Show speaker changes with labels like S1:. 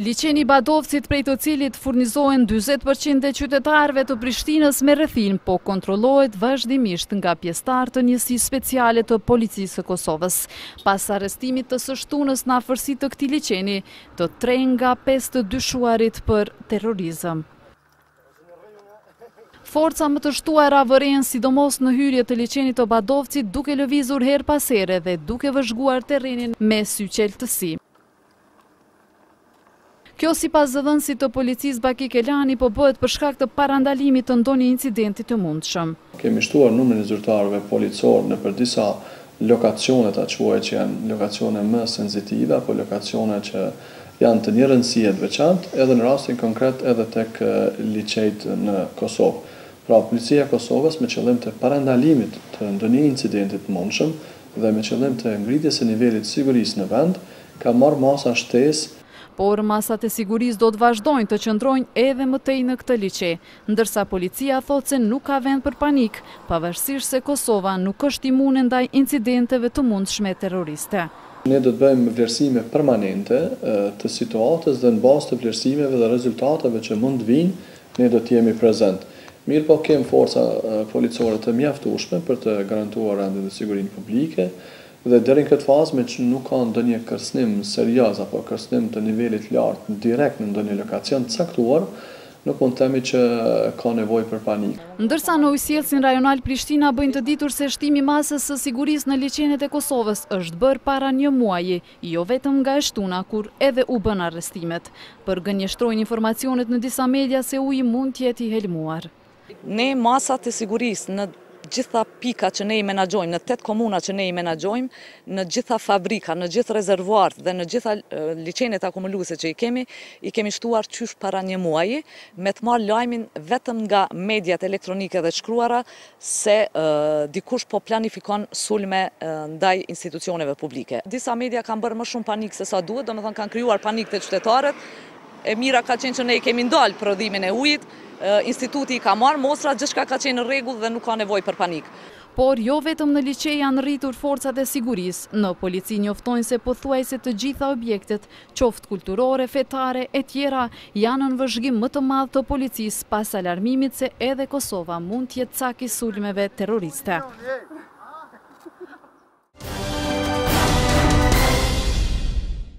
S1: Liçeni Badovcit, prej të cilit furnizohen 40% e qytetarëve të Prishtinës me rrethim, po kontrollohet vazhdimisht nga pjesëtarë të njësisë speciale të policisë së Kosovës. Pas arrestimit të së shtunës në afërsi të këtij liçeni, të 3 nga 5 të dyshuarit për terrorizëm. Forca më të shtuara vëren sidomos në hyrje të liçenit të Badovcit, duke lëvizur her pas here dhe duke vëzhguar terrenin me syqeltësi. Kjo sipas zëvendësit të policisë Baki Kelani po bëhet për shkak të parandalimit të ndonjë incidenti të mundshëm.
S2: Kemi shtuar numrin e zyrtarëve policor në për disa lokacione ta quaj që janë lokacione më sensitive apo lokacione që janë të një rëndësie të veçantë, edhe në rastin konkret edhe tek liçejt në Kosovë. Pra, policia e Kosovës me qëllim të parandalimit të ndonjë incidenti të mundshëm dhe me qëllim të ngritjes së nivelit të sigurisë në vend, ka marrë masa shtesë.
S1: Por masat e sigurisë do të vazhdojnë të qëndrojnë edhe më tej në këtë liçe, ndërsa policia thotë se nuk ka vend për panik, pavarësisht se Kosova nuk është imune ndaj incidenteve të mundshme terroriste.
S2: Ne do të bëjmë vlerësime permanente të situatës dhe në bazë të vlerësimeve dhe rezultateve që mund të vinë, ne do të jemi prezent. Mirë po kemë forca policore të mjaftueshme për të garantuar rendin dhe sigurinë publike, dhe deri në këtë fazë me që nuk ka ndonjë kërcënim serioz apo kërcënim të nivelit lartë direkt në ndonjë lokacion të caktuar, nuk mund të themi që ka nevojë për panik.
S1: Ndërsa në ujësjellsin rajonal Prishtina bëjnë të ditur se shtimi masës së sigurisë në liçenet e Kosovës është bërë para 1 muaji, jo vetëm nga e shtuna, kur edhe u bën arrestimet. Për gënjeshtrojnë informacionet në disa media se uji mund të jetë i helmuar.
S3: Ne masat e sigurisë në gjitha pika që ne i menaxhojmë, në 8 komuna që ne i menaxhojmë, në gjitha fabrika, në gjithë rezervuart dhe në gjitha liçenet akumuluese që i kemi shtuar qysh para 1 muaji, me të marrë lajmin vetëm nga mediat elektronike dhe shkruara se dikush po planifikon sulme ndaj institucioneve publike. Disa media kanë bërë më shumë panik se sa duhet, domethënë kanë krijuar panik te qytetarët. E mira ka qenë që ne i kemi ndalë prodhimin e ujit, instituti i ka marrë mostra, gjithçka ka qenë në rregull dhe nuk ka nevojë për panik.
S1: Por jo vetëm në liçe janë rritur forcat e sigurisë, në polici njoftojnë se pothuajse të gjitha objektet, qoftë kulturore, fetare e tjera, janë në vëzhgim më të madh të policisë pas alarmimit se edhe Kosova mund të jetë cak i sulmeve terroriste.